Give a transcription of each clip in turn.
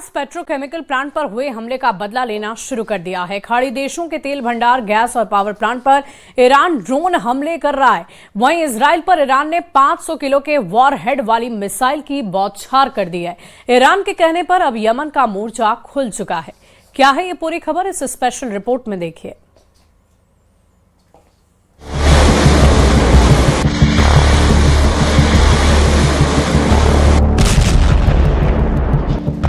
France petrochemical plant पर हुए हमले का बदला लेना शुरू कर दिया है। खाड़ी देशों के तेल भंडार, गैस और पावर प्लांट पर ईरान ड्रोन हमले कर रहा है। वहीं इजराइल पर ईरान ने 500 किलो के वॉरहेड वाली मिसाइल की बौछार कर दी है। ईरान के कहने पर अब यमन का मोर्चा खुल चुका है। क्या है ये पूरी खबर, इस स्पेशल रिपोर्ट में देखिए।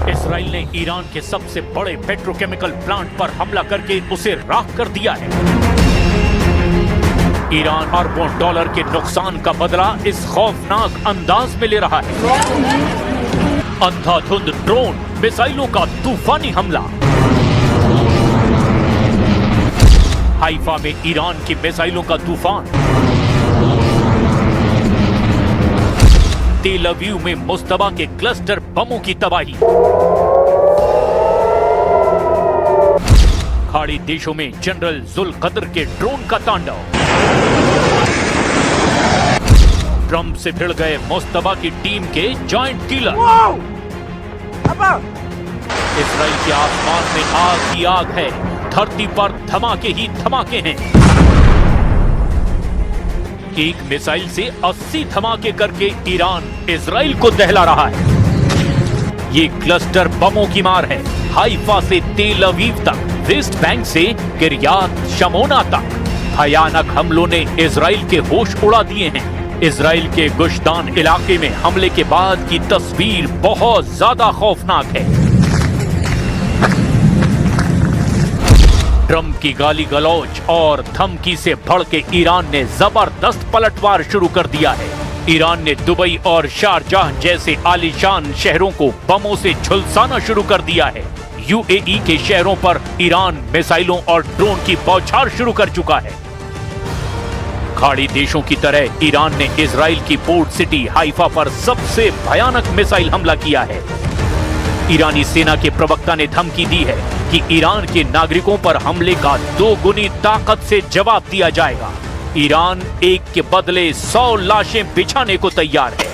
इजराइल ने ईरान के सबसे बड़े पेट्रोकेमिकल प्लांट पर हमला करके उसे राख कर दिया है। ईरान अरबों डॉलर के नुकसान का बदला इस खौफनाक अंदाज में ले रहा है। अंधाधुंध ड्रोन मिसाइलों का तूफानी हमला। हाइफा में ईरान की मिसाइलों का तूफान। तेल अवीव में मुस्तबा के क्लस्टर बमों की तबाही। खाड़ी देशों में जनरल जुल्कदर के ड्रोन का तांडव। ट्रंप से भिड़ गए मुस्तबा की टीम के जॉइंट किलर। इजराइल के आसमान में आग ही आग है, धरती पर धमाके ही धमाके हैं। एक मिसाइल से 80 धमाके करके ईरान इजराइल को दहला रहा है। ये क्लस्टर बमों की मार है। हाइफा से तेल अवीव तक, वेस्ट बैंक से किर्यात शमोना तक भयानक हमलों ने इजराइल के होश उड़ा दिए हैं। इजराइल के गुश्तान इलाके में हमले के बाद की तस्वीर बहुत ज्यादा खौफनाक है। ट्रंप की गाली गलौज और धमकी से भड़के ईरान ने जबरदस्त पलटवार शुरू कर दिया है। ईरान ने दुबई और शारजाह जैसे आलीशान शहरों को बमों से झुलसाना शुरू कर दिया है। यूएई के शहरों पर ईरान मिसाइलों और ड्रोन की बौछार शुरू कर चुका है। खाड़ी देशों की तरह ईरान ने इजराइल की पोर्ट सिटी हाइफा पर सबसे भयानक मिसाइल हमला किया है। ईरानी सेना के प्रवक्ता ने धमकी दी है कि ईरान के नागरिकों पर हमले का 2 गुनी ताकत से जवाब दिया जाएगा। ईरान एक के बदले 100 लाशें बिछाने को तैयार है।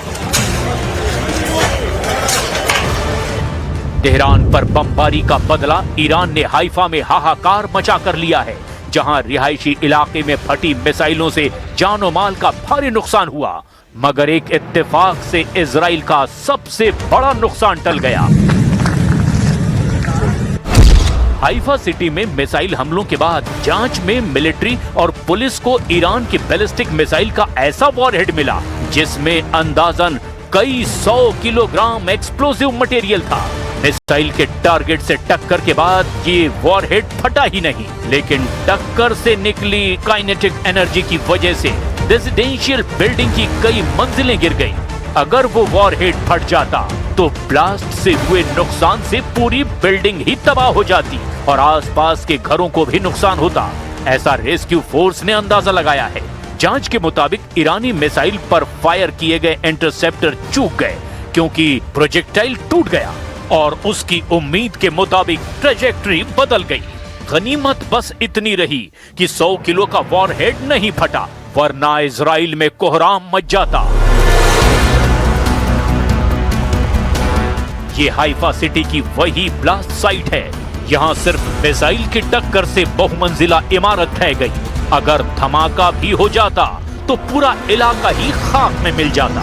तेहरान पर बमबारी का बदला ईरान ने हाइफा में हाहाकार मचा कर लिया है, जहां रिहायशी इलाके में फटी मिसाइलों से जानो माल का भारी नुकसान हुआ। मगर एक इत्तेफाक से इजराइल का सबसे बड़ा नुकसान टल गया। हाइफा सिटी में मिसाइल हमलों के बाद जांच में मिलिट्री और पुलिस को ईरान की बैलिस्टिक मिसाइल का ऐसा वॉरहेड मिला जिसमें अंदाजन कई 100 किलोग्राम एक्सप्लोसिव मटेरियल था। मिसाइल के टारगेट से टक्कर के बाद ये वॉरहेड फटा ही नहीं, लेकिन टक्कर से निकली काइनेटिक एनर्जी की वजह से रेजिडेंशियल बिल्डिंग की कई मंजिलें गिर गईं। अगर वो वॉरहेड फट जाता तो ब्लास्ट से हुए नुकसान से पूरी बिल्डिंग ही तबाह हो जाती और आसपास के घरों को भी नुकसान होता, ऐसा रेस्क्यू फोर्स ने अंदाजा लगाया है। जांच के मुताबिक ईरानी मिसाइल पर फायर किए गए इंटरसेप्टर चूक गए क्योंकि प्रोजेक्टाइल टूट गया और उसकी उम्मीद के मुताबिक ट्रेजेक्टरी बदल गई। गनीमत बस इतनी रही कि 100 किलो का वॉरहेड नहीं फटा, वरना इजराइल में कोहराम मच जाता। ये हाइफा सिटी की वही ब्लास्ट साइट है। यहाँ सिर्फ मिसाइल की टक्कर से बहुमंजिला इमारत ढह गई। अगर धमाका भी हो जाता तो पूरा इलाका ही खाक में मिल जाता।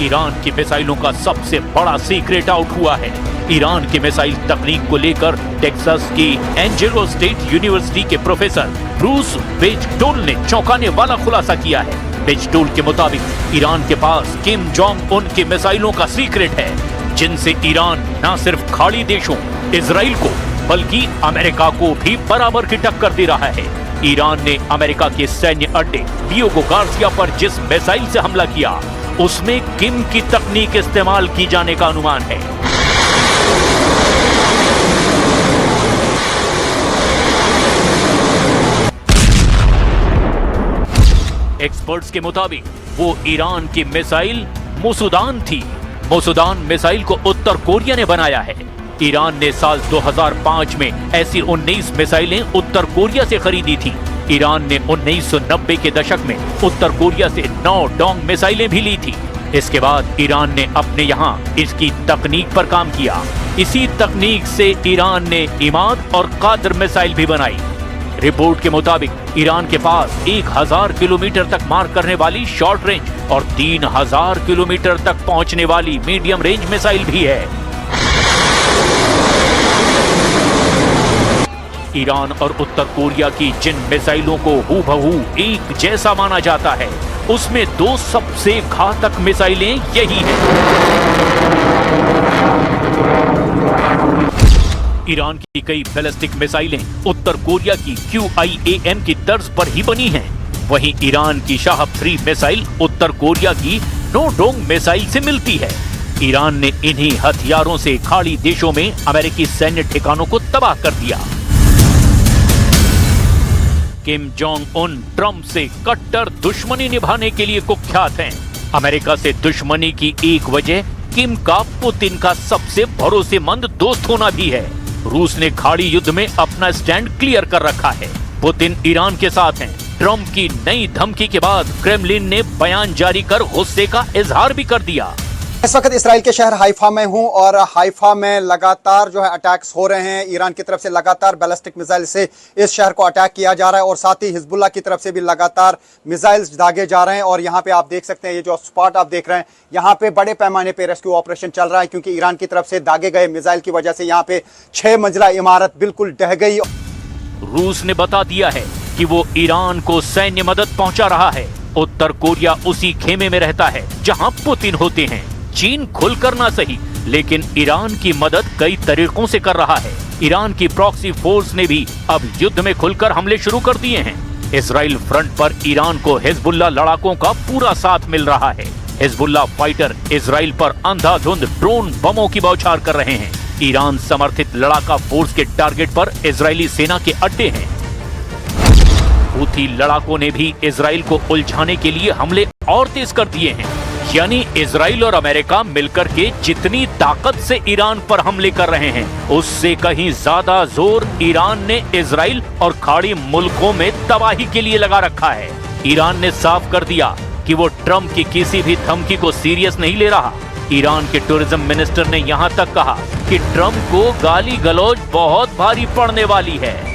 ईरान की मिसाइलों का सबसे बड़ा सीक्रेट आउट हुआ है। ईरान की मिसाइल तकनीक को लेकर टेक्सास की एंजेलो स्टेट यूनिवर्सिटी के प्रोफेसर ब्रूस बेजटोल ने चौंकाने वाला खुलासा किया है। बेजटोल के मुताबिक ईरान के पास किम जोंग उन की मिसाइलों का सीक्रेट है, जिनसे ईरान न सिर्फ खाड़ी देशों इजराइल को बल्कि अमेरिका को भी बराबर की टक्कर दे रहा है। ईरान ने अमेरिका के सैन्य अड्डे डियोगो गार्सिया पर जिस मिसाइल से हमला किया, उसमें किम की तकनीक इस्तेमाल की जाने का अनुमान है। एक्सपर्ट्स के मुताबिक वो ईरान की मिसाइल मुसुदान थी। मुसुदान मिसाइल को उत्तर कोरिया ने बनाया है। ईरान ने साल 2005 में ऐसी 19 मिसाइलें उत्तर कोरिया से खरीदी थी। ईरान ने 1990 के दशक में उत्तर कोरिया से 9 डोंग मिसाइलें भी ली थी। इसके बाद ईरान ने अपने यहाँ इसकी तकनीक पर काम किया। इसी तकनीक से ईरान ने इमाद और कादर मिसाइल भी बनाई। रिपोर्ट के मुताबिक ईरान के पास 1000 किलोमीटर तक मार करने वाली शॉर्ट रेंज और 3000 किलोमीटर तक पहुंचने वाली मीडियम रेंज मिसाइल भी है। ईरान और उत्तर कोरिया की जिन मिसाइलों को हूबहू एक जैसा माना जाता है, उसमें दो सबसे घातक मिसाइलें यही हैं। ईरान की कई बैलिस्टिक मिसाइलें उत्तर कोरिया की QIAM की तर्ज पर ही बनी हैं। वहीं ईरान की शाहब 3 मिसाइल उत्तर कोरिया की नो-डोंग मिसाइल से मिलती है। ईरान ने इन्हीं हथियारों से खाड़ी देशों में अमेरिकी सैन्य ठिकानों को तबाह कर दिया। किम जोंग उन ट्रंप से कट्टर दुश्मनी निभाने के लिए कुख्यात हैं। अमेरिका से दुश्मनी की एक वजह किम का पुतिन का सबसे भरोसेमंद दोस्त होना भी है। रूस ने खाड़ी युद्ध में अपना स्टैंड क्लियर कर रखा है। पुतिन ईरान के साथ हैं। ट्रंप की नई धमकी के बाद क्रेमलिन ने बयान जारी कर गुस्से का इजहार भी कर दिया। इस वक्त इसराइल के शहर हाइफा में हूं और हाइफा में लगातार जो है अटैक्स हो रहे हैं। ईरान की तरफ से लगातार बैलिस्टिक मिसाइल से इस शहर को अटैक किया जा रहा है और साथ ही हिजबुल्लाह की तरफ से भी लगातार मिसाइल्स दागे जा रहे हैं। और यहाँ पे आप देख सकते हैं, ये जो स्पॉट आप देख रहे हैं, यहाँ पे बड़े पैमाने पे रेस्क्यू ऑपरेशन चल रहा है, क्योंकि ईरान की तरफ से दागे गए मिसाइल की वजह से यहाँ पे 6 मंजिला इमारत बिल्कुल ढह गई। रूस ने बता दिया है कि वो ईरान को सैन्य मदद पहुंचा रहा है। उत्तर कोरिया उसी खेमे में रहता है जहां पुतिन होते हैं। चीन खुलकर ना सही, लेकिन ईरान की मदद कई तरीकों से कर रहा है। ईरान की प्रॉक्सी फोर्स ने भी अब युद्ध में खुलकर हमले शुरू कर दिए हैं। इजराइल फ्रंट पर ईरान को हिजबुल्लाह लड़ाकों का पूरा साथ मिल रहा है। हिजबुल्लाह फाइटर इजराइल पर अंधाधुंध ड्रोन बमों की बौछार कर रहे हैं। ईरान समर्थित लड़ाका फोर्स के टारगेट पर इजरायली सेना के अड्डे हैं। हूथी लड़ाकों ने भी इजराइल को उलझाने के लिए हमले और तेज कर दिए हैं। यानी इजराइल और अमेरिका मिलकर के जितनी ताकत से ईरान पर हमले कर रहे हैं, उससे कहीं ज्यादा जोर ईरान ने इजराइल और खाड़ी मुल्कों में तबाही के लिए लगा रखा है। ईरान ने साफ कर दिया कि वो ट्रंप की किसी भी धमकी को सीरियस नहीं ले रहा। ईरान के टूरिज्म मिनिस्टर ने यहाँ तक कहा कि ट्रंप को गाली गलौज बहुत भारी पड़ने वाली है।